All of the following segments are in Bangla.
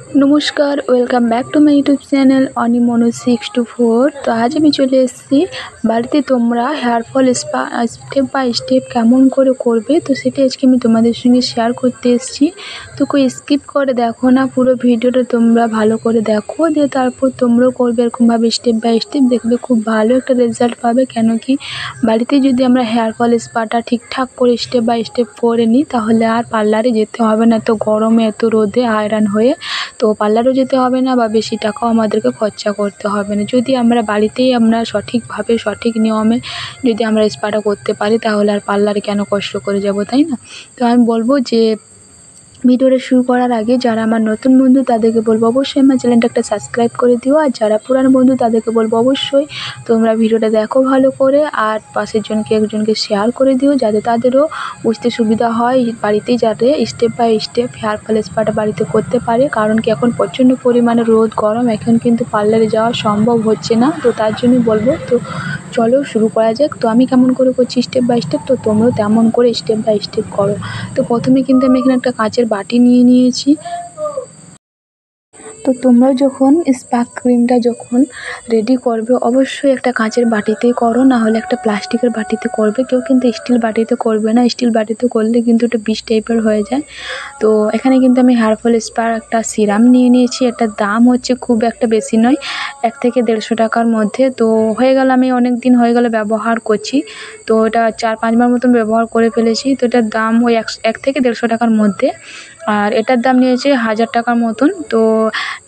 নমস্কার, welcome back to my YouTube channel অনিমনো 624। তো আজ আমি চলে এসেছি বাড়িতে তোমরা hair fall spa step by step কেমন করে করবে, তো সেটা আজকে আমি তোমাদের সঙ্গে শেয়ার করতে এসেছি। তো কই স্কিপ করে দেখো না, পুরো ভিডিওটা তোমরা ভালো করে দেখো, দিয়ে তারপর তোমরাও করবে এরকমভাবে স্টেপ বাই স্টেপ, দেখবে খুব ভালো একটা রেজাল্ট পাবে। কেন কি বাড়িতে যদি আমরা হেয়ার ফল স্পাটা ঠিকঠাক করে স্টেপ বাই স্টেপ করে নিই, তাহলে আর পার্লারে যেতে হবে না, এত গরমে এত রোদে হয়রান হয়ে তো পার্লারও যেতে হবে না বা বেশি টাকাও আমাদেরকে খরচা করতে হবে না। যদি আমরা বাড়িতেই আমরা সঠিকভাবে সঠিক নিয়মে যদি আমরা স্পাটা করতে পারি, তাহলে আর পার্লারে কেন কষ্ট করে যাব, তাই না? তো আমি বলবো যে ভিডিওটা শুরু করার আগে যারা আমার নতুন বন্ধু তাদেরকে বলবো অবশ্যই আমার চ্যানেলটা একটা সাবস্ক্রাইব করে দিও, আর যারা পুরানো বন্ধু তাদেরকে বলবো অবশ্যই তোমরা ভিডিওটা দেখো ভালো করে, আর পাশের জনকে একজনকে শেয়ার করে দিও, যাতে তাদেরও বুঝতে সুবিধা হয়, বাড়িতেই যাতে step by step hair fall স্পাটা বাড়িতে করতে পারে। কারণ কি এখন প্রচণ্ড পরিমাণে রোদ গরম, এখন কিন্তু পার্লারে যাওয়া সম্ভব হচ্ছে না, তো তার জন্যই বলবো। তো চলো শুরু করা যাক। তো আমি কেমন করে করছি স্টেপ বাই স্টেপ, তো তোমরাও তেমন করে স্টেপ বাই স্টেপ করো। তো প্রথমে কিন্তু আমি এখানে একটা কাঁচের বাটি নিয়ে নিয়েছি। তো তোমরাও যখন স্পা ক্রিমটা যখন রেডি করবে, অবশ্যই একটা কাঁচের বাটিতেই করো, না হলে একটা প্লাস্টিকের বাটিতে করবে। কেউ কিন্তু স্টিল বাটিতে করবে না, স্টিল বাটিতে করলে কিন্তু এটা বিষ টাইপের হয়ে যায়। তো এখানে কিন্তু আমি হেয়ার ফল স্পার একটা সিরাম নিয়ে নিয়েছি। এটার দাম হচ্ছে খুব একটা বেশি নয়, 1 থেকে 150 টাকার মধ্যে। তো হয়ে গেল, আমি অনেক দিন হয়ে গেল ব্যবহার করছি, তো এটা 4-5 বার মতন ব্যবহার করে ফেলেছি। তো এটার দাম ওই 1 থেকে 150 টাকার মধ্যে, আর এটার দাম নিয়েছে 1000 টাকার মতন। তো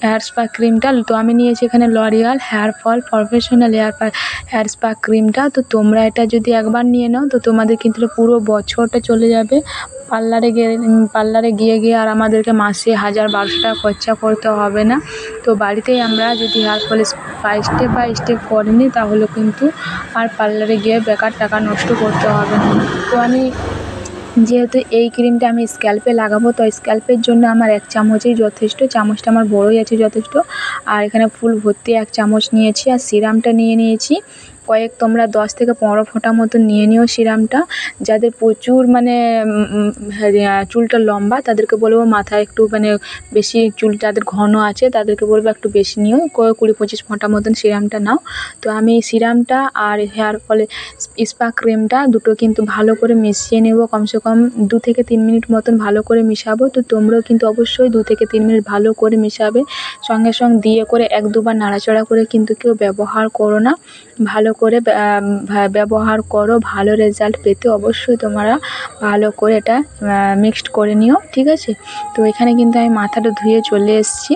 হেয়ার স্পা ক্রিমটা তো আমি নিয়েছি এখানে L'Oreal hair fall professional hair spa ক্রিমটা। তো তোমরা এটা যদি একবার নিয়ে নাও, তো তোমাদের কিন্তু পুরো বছরটা চলে যাবে। পার্লারে গিয়ে আর আমাদেরকে মাসে 1000-1200 টাকা খরচা করতে হবে না। তো বাড়িতেই আমরা যদি hair fall step by step করে নিই, তাহলে কিন্তু আর পার্লারে গিয়ে বেকার টাকা নষ্ট করতে হবে না। তো আমি যেহেতু এই ক্রিমটা আমি স্ক্যাল্পে লাগাবো, তো স্ক্যাল্পের জন্য আমার 1 চামচই যথেষ্ট, চামচটা আমার বড়ই আছে যথেষ্ট। আর এখানে ফুল ভর্তি 1 চামচ নিয়েছি, আর সিরামটা নিয়ে নিয়েছি তোমরা 10 থেকে 15 ফোঁটা মতন নিয়ে নিও সিরামটা। যাদের প্রচুর মানে চুলটা লম্বা, তাদেরকে বলবো মাথায় একটু মানে বেশি চুল, যাদের ঘন আছে তাদেরকে বলবো একটু বেশি নিও, 20-25 ফোঁটা মতন সিরামটা নাও। তো আমি সিরামটা আর হেয়ার ফলে স্পা ক্রিমটা দুটো কিন্তু ভালো করে মিশিয়ে নেব, কমসে কম 2 থেকে 3 মিনিট মতন ভালো করে মিশাবো। তো তোমরাও কিন্তু অবশ্যই 2 থেকে 3 মিনিট ভালো করে মিশাবে, সঙ্গে দিয়ে করে 1-2 বার নাড়াচাড়া করে কিন্তু কেউ ব্যবহার করো না। ভালো করে ব্যবহার করো, ভালো রেজাল্ট পেতে অবশ্যই তোমরা ভালো করে এটা মিক্সড করে নিও, ঠিক আছে? তো এখানে কিন্তু আমি মাথাটা ধুয়ে চলে এসেছি।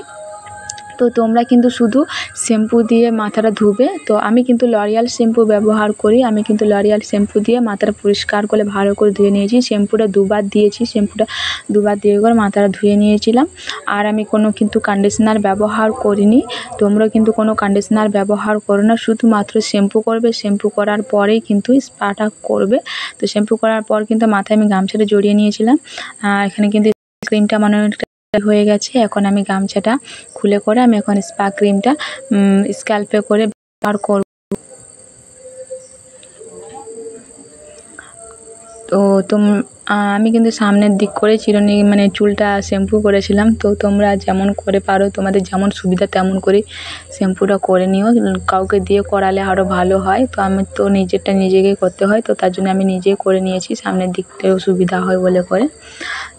তো তোমরা কিন্তু শুধু শ্যাম্পু দিয়ে মাথাটা ধুবে। তো আমি কিন্তু লরিয়াল শ্যাম্পু ব্যবহার করি, আমি কিন্তু লরিয়াল শ্যাম্পু দিয়ে মাথাটা পরিষ্কার করে ভালো করে ধুয়ে নিয়েছি। শ্যাম্পুটা 2 বার দিয়েছি, শ্যাম্পুটা 2 বার দিয়ে করে মাথাটা ধুয়ে নিয়েছিলাম। আর আমি কোনো কিন্তু কন্ডিশনার ব্যবহার করিনি। তোমরা কিন্তু কোনো কন্ডিশনার ব্যবহার করো না, শুধুমাত্র শ্যাম্পু করবে। শ্যাম্পু করার পরেই কিন্তু স্পাটা করবে। তো শ্যাম্পু করার পর কিন্তু মাথায় আমি গামছাটা জড়িয়ে নিয়েছিলাম। এখানে কিন্তু ক্রিমটা মানে হয়ে গেছে। এখন আমি গামছাটা খুলে করে আমি এখন স্পা ক্রিমটা স্ক্যাল্পে করে ব্যবহার করব। তো আমি কিন্তু সামনের দিক করে চিরুনি মানে চুলটা শ্যাম্পু করেছিলাম। তো তোমরা যেমন করে পারো, তোমাদের যেমন সুবিধা তেমন করে শ্যাম্পুটা করে নিও। কাউকে দিয়ে করালে আরও ভালো হয়। তো আমি তো নিজেরটা নিজেকেই করতে হয়, তো তার জন্য আমি নিজেই করে নিয়েছি, সামনের দিকটাও সুবিধা হয় বলে করে।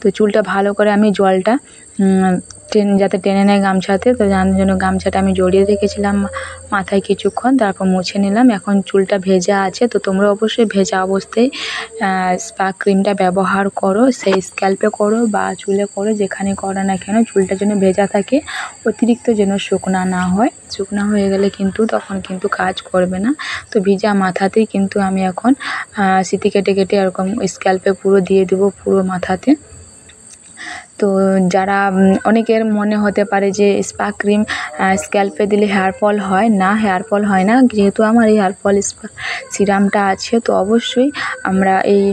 তো চুলটা ভালো করে আমি জলটা যাতে টেনে নেয় গামছাতে, তো যার জন্য গামছাটা আমি জড়িয়ে রেখেছিলাম মাথায় কিছুক্ষণ, তারপর মুছে নিলাম। এখন চুলটা ভেজা আছে, তো তোমরা অবশ্যই ভেজা অবস্থায় স্পা ক্রিমটা ব্যবহার করো, সেই স্ক্যাল্পে করো বা চুলে করো, যেখানে করো না কেন চুলটা যেন ভেজা থাকে, অতিরিক্ত যেন শুকনা না হয়। শুকনা হয়ে গেলে কিন্তু তখন কিন্তু কাজ করবে না। তো ভিজা মাথাতেই কিন্তু আমি এখন সিটি কেটে কেটে এরকম স্ক্যাল্পে পুরো দিয়ে দেবো, পুরো মাথাতে। তো যারা অনেকের মনে হতে পারে যে স্পা ক্রিম স্ক্যাল্পে দিলে হেয়ার ফল হয় না, হেয়ার ফল হয় না। যেহেতু আমার এই হেয়ার ফল স্পা সিরামটা আছে, তো অবশ্যই আমরা এই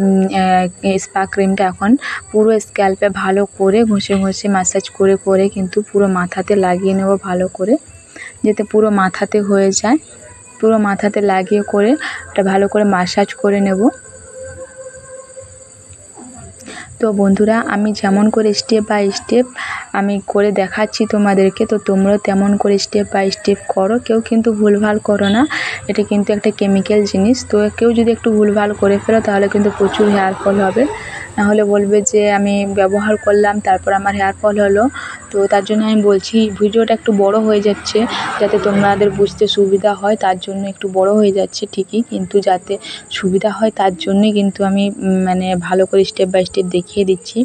স্পা ক্রিমটা এখন পুরো স্ক্যাল্পে ভালো করে ঘষে ম্যাসাজ করে কিন্তু পুরো মাথাতে লাগিয়ে নেব ভালো করে, যাতে পুরো মাথাতে হয়ে যায়। পুরো মাথাতে লাগিয়ে করে এটা ভালো করে ম্যাসাজ করে নেব। তো বন্ধুরা, আমি যেমন করে স্টেপ বাই স্টেপ আমি করে দেখাচ্ছি তোমাদেরকে। তো তোমরাও তেমন করে স্টেপ বাই স্টেপ করো, কেউ কিন্তু ভুলভাল করো না। এটা কিন্তু একটা কেমিক্যাল জিনিস, তো কেউ যদি একটু ভুলভাল করে ফেলো তাহলে কিন্তু প্রচুর হেয়ার ফল হবে। নাহলে বলবে যে আমি ব্যবহার করলাম তারপর আমার হেয়ার ফল হলো। তো তার জন্য আমি বলছি ভিডিওটা একটু বড় হয়ে যাচ্ছে, যাতে তোমাদের বুঝতে সুবিধা হয় তার জন্য একটু বড় হয়ে যাচ্ছে ঠিকই, কিন্তু যাতে সুবিধা হয় তার জন্যই কিন্তু আমি মানে ভালো করে স্টেপ বাই স্টেপ দেখিয়ে দিচ্ছি।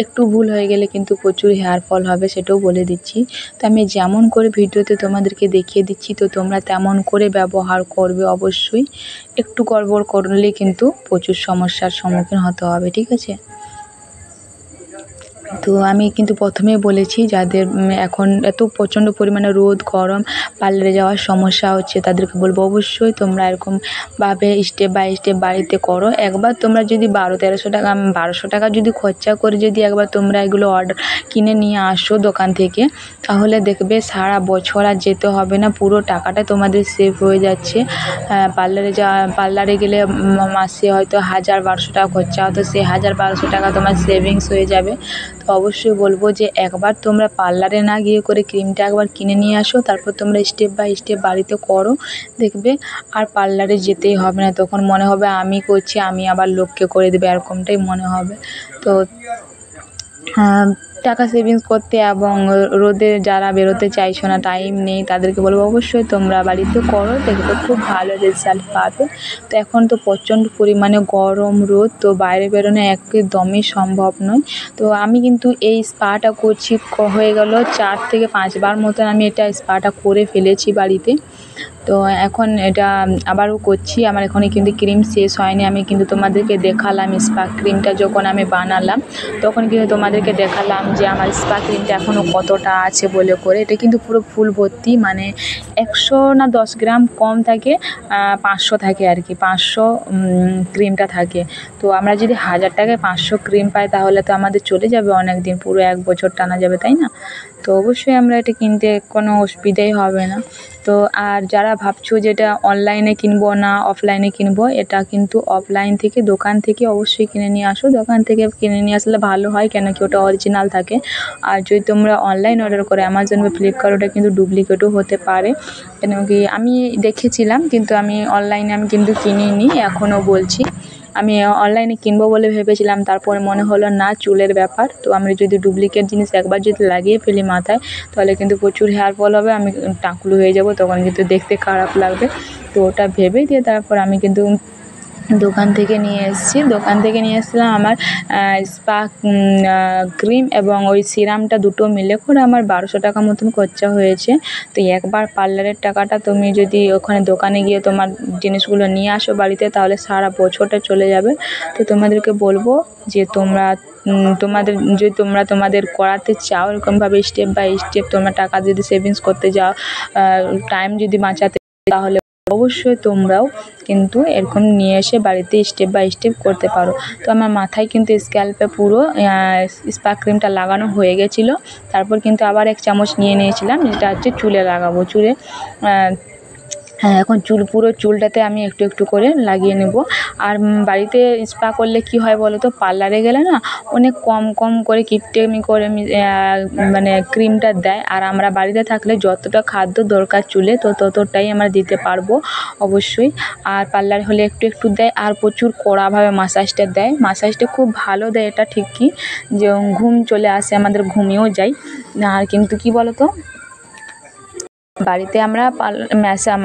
একটু ভুল হয়ে গেলে কিন্তু প্রচুর হেয়ার ফল হবে, সেটাও বলে দিচ্ছি। তো আমি যেমন করে ভিডিওতে তোমাদেরকে দেখিয়ে দিচ্ছি তো তোমরা তেমন করে ব্যবহার করবে অবশ্যই। একটু গড়বড় করলে কিন্তু প্রচুর সমস্যার সম্মুখীন হতে হবে, ঠিক আছে? তো আমি কিন্তু প্রথমেই বলেছি যাদের এখন এত প্রচণ্ড পরিমাণে রোদ গরম পার্লারে যাওয়ার সমস্যা হচ্ছে তাদেরকে বলবো অবশ্যই তোমরা এরকমভাবে স্টেপ বাই স্টেপ বাড়িতে করো। একবার তোমরা যদি 1200-1300 টাকা 1200 টাকা যদি খরচা করে যদি একবার তোমরা এগুলো অর্ডার কিনে নিয়ে আসো দোকান থেকে, তাহলে দেখবে সারা বছর আর যেতে হবে না, পুরো টাকাটা তোমাদের সেভ হয়ে যাচ্ছে। পার্লারে গেলে মাসে হয়তো 1000-1200 টাকা খরচা হতো, সেই 1000-1200 টাকা তোমার সেভিংস হয়ে যাবে। তো অবশ্যই বলবো যে একবার তোমরা পার্লারে না গিয়ে করে ক্রিমটা একবার কিনে নিয়ে আসো, তারপর তোমরা স্টেপ বাই স্টেপ বাড়িতে করো, দেখবে আর পার্লারে যেতেই হবে না। তখন মনে হবে আমি করছি, আমি আবার লোককে করে দেবে, এরকমটাই মনে হবে। তো টাকা সেভিংস করতে এবং রোদে যারা বেরোতে চাইছো না, টাইম নেই, তাদেরকে বলবো অবশ্যই তোমরা বাড়িতে করো, দেখবে খুব ভালো রেজাল্ট পাবে। তো এখন তো প্রচণ্ড পরিমাণে গরম রোদ, তো বাইরে বেরোনো একদমই সম্ভব নয়। তো আমি কিন্তু এই স্পাটা করছি হয়ে গেল 4 থেকে 5 বার মতন আমি এটা স্পাটা করে ফেলেছি বাড়িতে। তো এখন এটা আবারও করছি, আমার এখনই কিন্তু ক্রিম শেষ হয়নি। আমি কিন্তু তোমাদেরকে দেখালাম স্পা ক্রিমটা যখন আমি বানালাম তখন কিন্তু তোমাদেরকে দেখালাম যে আমার স্পা ক্রিমটা এখনও কতটা আছে বলে করে। এটা কিন্তু পুরো ফুল ভর্তি, মানে 100 না 10 গ্রাম কম থাকে, 500 থাকে আর কি, 500 ক্রিমটা থাকে। তো আমরা যদি 1000 টাকায় 500 ক্রিম পাই তাহলে তো আমাদের চলে যাবে অনেক দিন, পুরো 1 বছর টানা যাবে, তাই না? তো অবশ্যই আমরা এটা কিনতে কোনো অসুবিধাই হবে না। তো আর যারা ভাবছো যে এটা অনলাইনে কিনবো না অফলাইনে কিনবো, এটা কিন্তু অফলাইন থেকে দোকান থেকে অবশ্যই কিনে নিয়ে আসো। দোকান থেকে কিনে নিয়ে আসলে ভালো হয়, কেন কি ওটা অরিজিনাল থাকে। আর যদি তোমরা অনলাইন অর্ডার করো অ্যামাজন বা ফ্লিপকার্ট, ওটা কিন্তু ডুপ্লিকেটও হতে পারে। কেন কি আমি দেখেছিলাম, কিন্তু আমি অনলাইনে আমি কিন্তু কিনিনি, এখনও বলছি। আমি অনলাইনে কিনবো বলে ভেবেছিলাম, তারপরে মনে হলো না, চুলের ব্যাপার, তো আমি যদি ডুপ্লিকেট জিনিস একবার যদি লাগিয়ে ফেলি মাথায় তাহলে কিন্তু প্রচুর হেয়ার ফল হবে, আমি টাকলু হয়ে যাব, তখন কিন্তু দেখতে খারাপ লাগবে। তো ওটা ভেবে দিয়ে তারপর আমি কিন্তু দোকান থেকে নিয়ে এসেছিলাম আমার স্পা ক্রিম এবং ওই সিরামটা দুটো মিলে করে আমার 1200 টাকা মতন খরচা হয়েছে। তো একবার পার্লারের টাকাটা তুমি যদি ওখানে দোকানে গিয়ে তোমার জিনিসগুলো নিয়ে আসো বাড়িতে, তাহলে সারা বছরটা চলে যাবে। তো তোমাদেরকে বলবো যে তোমাদের করাতে চাও এরকমভাবে স্টেপ বাই স্টেপ, তোমরা টাকা যদি সেভিংস করতে যাও, টাইম যদি বাঁচাতে, তাহলে অবশ্যই তোমরাও কিন্তু এরকম নিয়ে এসে বাড়িতে স্টেপ বাই স্টেপ করতে পারো। তো আমার মাথায় কিন্তু স্ক্যাল্পে পুরো স্পা ক্রিমটা লাগানো হয়ে গেছিলো। তারপর কিন্তু আবার 1 চামচ নিয়ে নিয়েছিলাম, যেটা হচ্ছে চুলে লাগাবো। হ্যাঁ, এখন পুরো চুলটাতে আমি একটু একটু করে লাগিয়ে নেব। আর বাড়িতে স্পা করলে কি হয় বলো তো, পার্লারে গেলে না অনেক কম কম করে কিপটেমি করে মানে ক্রিমটা দেয়, আর আমরা বাড়িতে থাকলে যতটা খাদ্য দরকার চুলে তো ততটাই আমরা দিতে পারবো অবশ্যই। আর পার্লার হলে একটু একটু দেয়, আর প্রচুর কড়াভাবে মাসাজটা দেয়, মাসাজটা খুব ভালো দেয়, এটা ঠিকই যে ঘুম চলে আসে, আমাদের ঘুমিয়েও যাই। আর কিন্তু কি বলো তো, বাড়িতে আমরা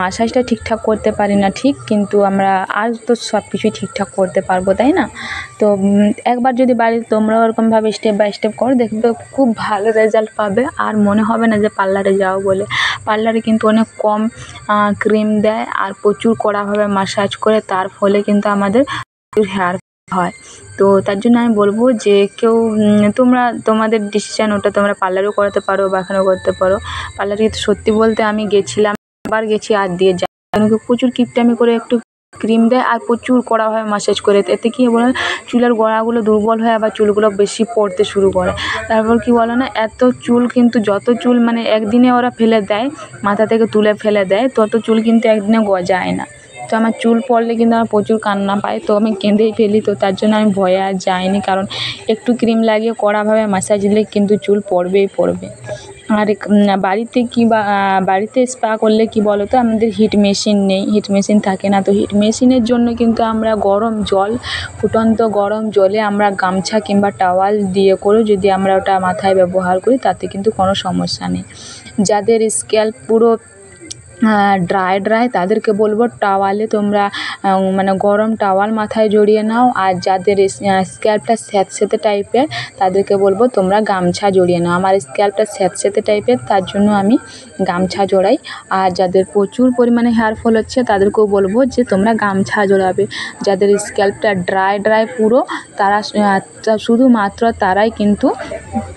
মাসাজটা ঠিকঠাক করতে পারি না ঠিক, কিন্তু আমরা আর তো সব কিছুই ঠিকঠাক করতে পারবো, তাই না? তো একবার যদি বাড়িতে তোমরাও ওরকমভাবে স্টেপ বাই স্টেপ করো, দেখবে খুব ভালো রেজাল্ট পাবে, আর মনে হবে না যে পার্লারে যাও বলে। পার্লারে কিন্তু অনেক কম ক্রিম দেয় আর প্রচুর কড়াভাবে মাসাজ করে, তার ফলে কিন্তু আমাদের হেয়ার হয়। তো তার জন্য আমি বলবো যে কেউ তোমাদের ডিসিশান, ওটা তোমরা পার্লারেও করাতে পারো বা এখানেও করতে পারো। পার্লারে সত্যি বলতে আমি গেছিলাম, আবার গেছি আর দিয়ে যাই, কারণ কি প্রচুর কিপটামি করে একটু ক্রিম দেয় আর প্রচুর কড়াভাবে মাসাজ করে। এতে কি বলে, চুলের গোড়াগুলো দুর্বল হয়, আবার চুলগুলো বেশি পড়তে শুরু করে। তারপর কি বলো না, এত চুল কিন্তু যত চুল মানে একদিনে ওরা ফেলে দেয়, মাথা থেকে তুলে ফেলে দেয়, তত চুল কিন্তু একদিনে গজায় না। তো আমার চুল পড়লে কিন্তু আমার প্রচুর কান্না পায়, তো আমি কেঁদেই ফেলি। তো তার জন্য আমি ভয়ে আর যাইনি, কারণ একটু ক্রিম লাগিয়ে কড়াভাবে ম্যাসাজ দিলে কিন্তু চুল পড়বেই পড়বে। আর বাড়িতে বাড়িতে স্পা করলে কি বলো তো, আমাদের হিট মেশিন নেই, হিট মেশিন থাকে না। তো হিট মেশিনের জন্য কিন্তু আমরা গরম জল, ফুটন্ত গরম জলে আমরা গামছা কিংবা টাওয়াল দিয়ে করে যদি আমরা ওটা মাথায় ব্যবহার করি, তাতে কিন্তু কোনো সমস্যা নেই। যাদের স্ক্যাল্প পুরো ড্রাই তাদেরকে বলবো টাওয়ালে তোমরা মানে গরম টাওয়াল মাথায় জড়িয়ে নাও। আর যাদের স্ক্যাল্পটা স্যাঁতসেঁতে টাইপের, তাদেরকে বলবো তোমরা গামছা জড়িয়ে নাও। আমার স্ক্যাল্পটা স্যাঁতসেঁতে টাইপের, তার জন্য আমি গামছা জড়াই। আর যাদের প্রচুর পরিমাণে হেয়ার ফল হচ্ছে, তাদেরকেও বলবো যে তোমরা গামছা জড়াবে। যাদের স্ক্যাল্পটা ড্রাই পুরো, তারা শুধুমাত্র তারাই কিন্তু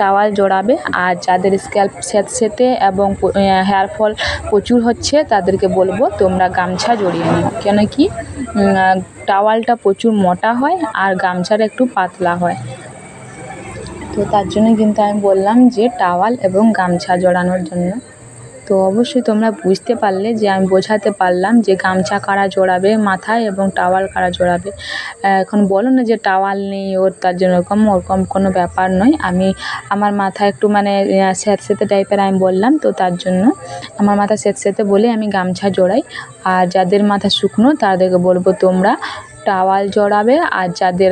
টাওয়াল জড়াবে। আর যাদের স্ক্যাল্প স্যাঁতসেঁতে এবং হেয়ার ফল প্রচুর হচ্ছে, তাদেরকে বলবো তোমরা গামছা জড়িয়ে নাও। কেন কি টাওয়ালটা প্রচুর মোটা হয় আর গামছাটা একটু পাতলা হয়। তো তার জন্য কিন্তু আমি বললাম যে টাওয়াল এবং গামছা জড়ানোর জন্য। তো অবশ্যই তোমরা বুঝতে পারলে যে আমি বোঝাতে পারলাম যে গামছা কারা জড়াবে মাথায় এবং টাওয়াল কারা জড়াবে। এখন বলো না যে টাওয়াল নেই ওর, তার জন্য ওরকম কোনো ব্যাপার নয়। আমার মাথা একটু মানে স্যাঁতসেঁতে টাইপের আমি বললাম, তো তার জন্য আমার মাথা স্যাঁতসেঁতে বলে আমি গামছা জড়াই। আর যাদের মাথা শুকনো তাদেরকে বলবো তোমরা টাওয়াল জড়াবে। আর যাদের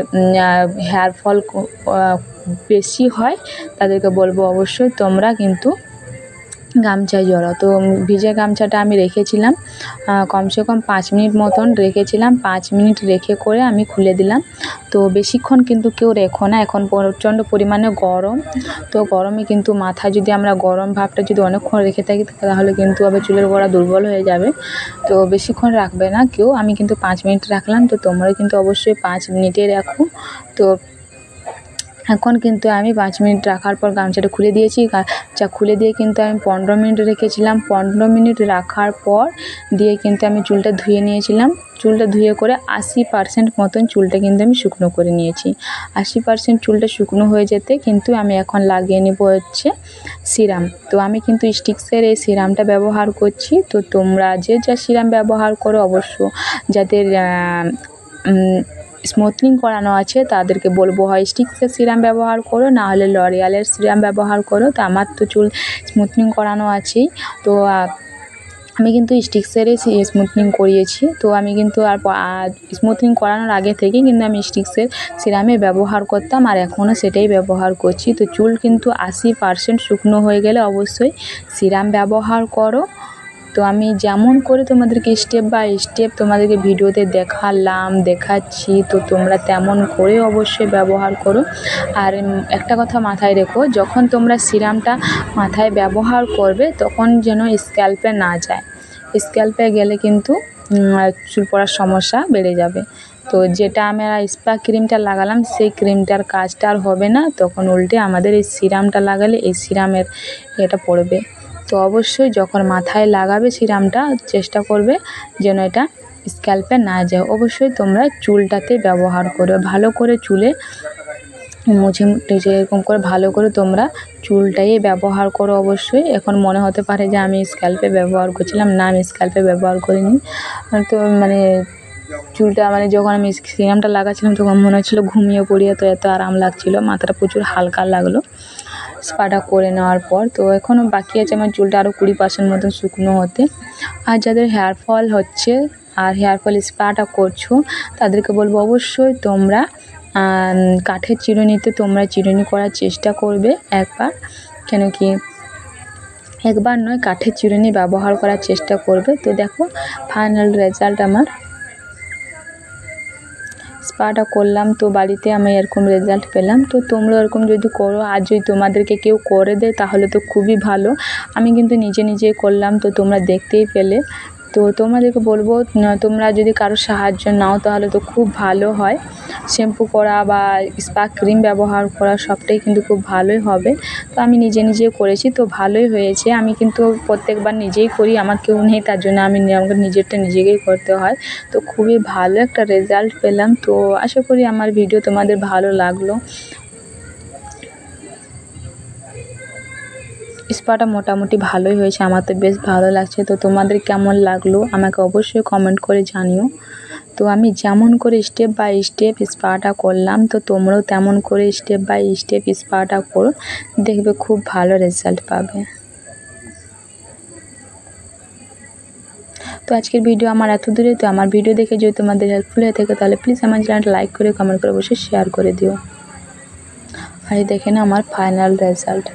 হেয়ার ফল বেশি হয়, তাদেরকে বলবো অবশ্যই তোমরা কিন্তু গামছায় জড়াও। তো ভিজে গামছাটা আমি রেখেছিলাম কমসে কম 5 মিনিট মতন রেখেছিলাম। 5 মিনিট রেখে করে আমি খুলে দিলাম। তো বেশিক্ষণ কিন্তু কেউ রেখো না, এখন প্রচণ্ড পরিমাণে গরম। তো গরমে কিন্তু মাথায় যদি আমরা গরম ভাবটা যদি অনেকক্ষণ রেখে থাকি, তাহলে কিন্তু আবার চুলের গোড়া দুর্বল হয়ে যাবে। তো বেশিক্ষণ রাখবে না কেউ, আমি কিন্তু 5 মিনিট রাখলাম। তো তোমরাও কিন্তু অবশ্যই 5 মিনিটে রাখো। তো এখন কিন্তু আমি 5 মিনিট রাখার পর গামছাটা খুলে দিয়েছি। খুলে দিয়ে কিন্তু আমি 15 মিনিট রেখেছিলাম। 15 মিনিট রাখার পর দিয়ে কিন্তু আমি চুলটা ধুয়ে নিয়েছিলাম। চুলটা ধুয়ে করে 80% মতন চুলটা কিন্তু আমি শুকনো করে নিয়েছি। 80% চুলটা শুকনো হয়ে যেতে কিন্তু আমি এখন লাগিয়ে নেব হচ্ছে সিরাম। তো আমি কিন্তু স্টিক্সের এই সিরামটা ব্যবহার করছি। তো তোমরা যে যা সিরাম ব্যবহার করো, অবশ্য যাদের স্মুথনিং করানো আছে তাদেরকে বলবো হয় স্টিক্সের সিরাম ব্যবহার করো, না হলে লরিয়ালের সিরাম ব্যবহার করো। তো আমার তো চুল স্মুথনিং করানো আছেই, তো আমি কিন্তু স্টিক্সেরই স্মুথনিং করিয়েছি। তো আমি কিন্তু আর স্মুথনিং করানোর আগে থেকেই কিন্তু আমি স্টিক্সের সিরামে ব্যবহার করতাম, আর এখনও সেটাই ব্যবহার করছি। তো চুল কিন্তু 80% শুকনো হয়ে গেলে অবশ্যই সিরাম ব্যবহার করো। তো আমি যেমন করে তোমাদেরকে স্টেপ বাই স্টেপ তোমাদেরকে ভিডিওতে দেখাচ্ছি, তো তোমরা তেমন করে অবশ্যই ব্যবহার করো। আর একটা কথা মাথায় রেখো, যখন তোমরা সিরামটা মাথায় ব্যবহার করবে তখন যেন স্ক্যাল্পে না যায়। স্ক্যাল্পে গেলে কিন্তু চুল পড়ার সমস্যা বেড়ে যাবে। তো যেটা আমরা স্পা ক্রিমটা লাগালাম, সেই ক্রিমটার কাজটা আর হবে না, তখন উল্টে আমাদের এই সিরামটা লাগালে এই সিরামের এটা পড়বে। তো অবশ্যই যখন মাথায় লাগাবে সিরামটা, চেষ্টা করবে যেন এটা স্ক্যাল্পে না যায়। অবশ্যই তোমরা চুলটাতে ব্যবহার করবে, ভালো করে চুলে মুছে এরকম করে ভালো করে তোমরা চুলটাই ব্যবহার করো। অবশ্যই এখন মনে হতে পারে যে আমি স্ক্যাল্পে ব্যবহার করছিলাম, না আমি স্ক্যাল্পে ব্যবহার করিনি। তো মানে চুলটা মানে যখন আমি সিরামটা লাগাচ্ছিলাম তখন মনে হচ্ছিলো ঘুমিয়ে পড়ি, তো এত আরাম লাগছিলো, মাথাটা প্রচুর হালকা লাগলো স্পাটা করে নেওয়ার পর। তো এখনও বাকি আছে আমার চুলটা আরও 20% মতন শুকনো হতে। আর যাদের হেয়ার ফল হচ্ছে আর হেয়ার ফল স্পাটা করছো, তাদেরকে বলবো অবশ্যই তোমরা কাঠের চিরুনিতে তোমরা চিরুনি করার চেষ্টা করবে একবার। কেন কি একবার নয়, কাঠের চিরুনি ব্যবহার করার চেষ্টা করবে। তো দেখো ফাইনাল রেজাল্ট আমার স্পাটা করলাম, তো বাড়িতে আমি এরকম রেজাল্ট পেলাম। তো তোমরা এরকম যদি করো, আর যদি তোমাদেরকে কেউ করে দেয় তাহলে তো খুবই ভালো। আমি কিন্তু নিজে করলাম, তো তোমরা দেখতেই পেলে। তো তোমাদেরকে বলবো তোমরা যদি কারো সাহায্য নাও তাহলে তো খুব ভালো হয়। শ্যাম্পু করা বা স্পা ক্রিম ব্যবহার করা সবটাই কিন্তু খুব ভালোই হবে। তো আমি নিজে করেছি, তো ভালোই হয়েছে। আমি কিন্তু প্রত্যেকবার নিজেই করি, আমার কেউ নেই, তার জন্য আমাকে নিজেরটা নিজেকেই করতে হয়। তো খুবই ভালো একটা রেজাল্ট পেলাম। তো আশা করি আমার ভিডিও তোমাদের ভালো লাগলো। স্পাটা মোটামুটি ভালোই হয়েছে, আমার তো বেশ ভালো লাগছে। তো তোমাদের কেমন লাগলো আমাকে অবশ্যই কমেন্ট করে জানিও। তো আমি যেমন করে স্টেপ বাই স্টেপ স্পাটা করলাম, তো তোমরাও তেমন করে স্টেপ বাই স্টেপ স্পাটা করো, দেখবে খুব ভালো রেজাল্ট পাবে। তো আজকের ভিডিও আমার এত দূরে। তো আমার ভিডিও দেখে যদি তোমাদের হেল্পফুল হয়ে থাকে তাহলে প্লিজ আমার চ্যানেলটা লাইক করে কমেন্ট করে অবশ্যই শেয়ার করে দিও। আর দেখে না আমার ফাইনাল রেজাল্ট।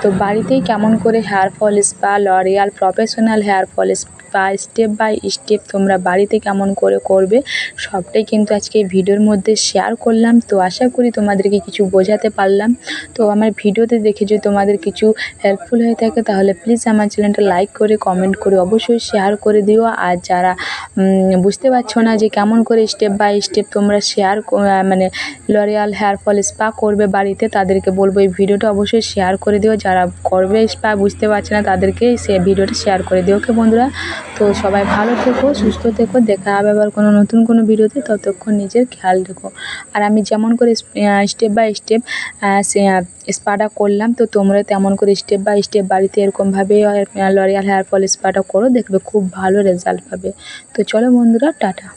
তো বাড়িতেই কেমন করে hair fall spa, L'Oreal professional hair fall spa step by step তোমরা বাড়িতে কেমন করে করবে সবটাই কিন্তু আজকে ভিডিওর মধ্যে শেয়ার করলাম। তো আশা করি তোমাদেরকে কিছু বোঝাতে পারলাম। তো আমার ভিডিওতে দেখে যদি তোমাদের কিছু হেল্পফুল হয়ে থাকে তাহলে প্লিজ আমার চ্যানেলটা লাইক করে কমেন্ট করে অবশ্যই শেয়ার করে দিও। আর যারা বুঝতে পারছো না যে কেমন করে স্টেপ বাই স্টেপ তোমরা মানে লরিয়াল হেয়ার ফল স্পা করবে বাড়িতে, তাদেরকে বলবো এই ভিডিওটা অবশ্যই শেয়ার করে দিও। যারা করবে স্পা বুঝতে পারছে না তাদেরকে ভিডিওটা শেয়ার করে দিও। ওকে বন্ধুরা, তো সবাই ভালো থেকো, সুস্থ থেকো, দেখা হবে আবার কোনো নতুন কোনো ভিডিওতে। ততক্ষণ নিজের খেয়াল রেখো। আর আমি যেমন করে স্টেপ বাই স্টেপ স্পাটা করলাম, তো তোমরা তেমন করে স্টেপ বাই স্টেপ বাড়িতে এরকমভাবে লরিয়াল হেয়ার ফল স্পাটা করো, দেখবে খুব ভালো রেজাল্ট পাবে। তো চলো বন্ধুরা, টাটা।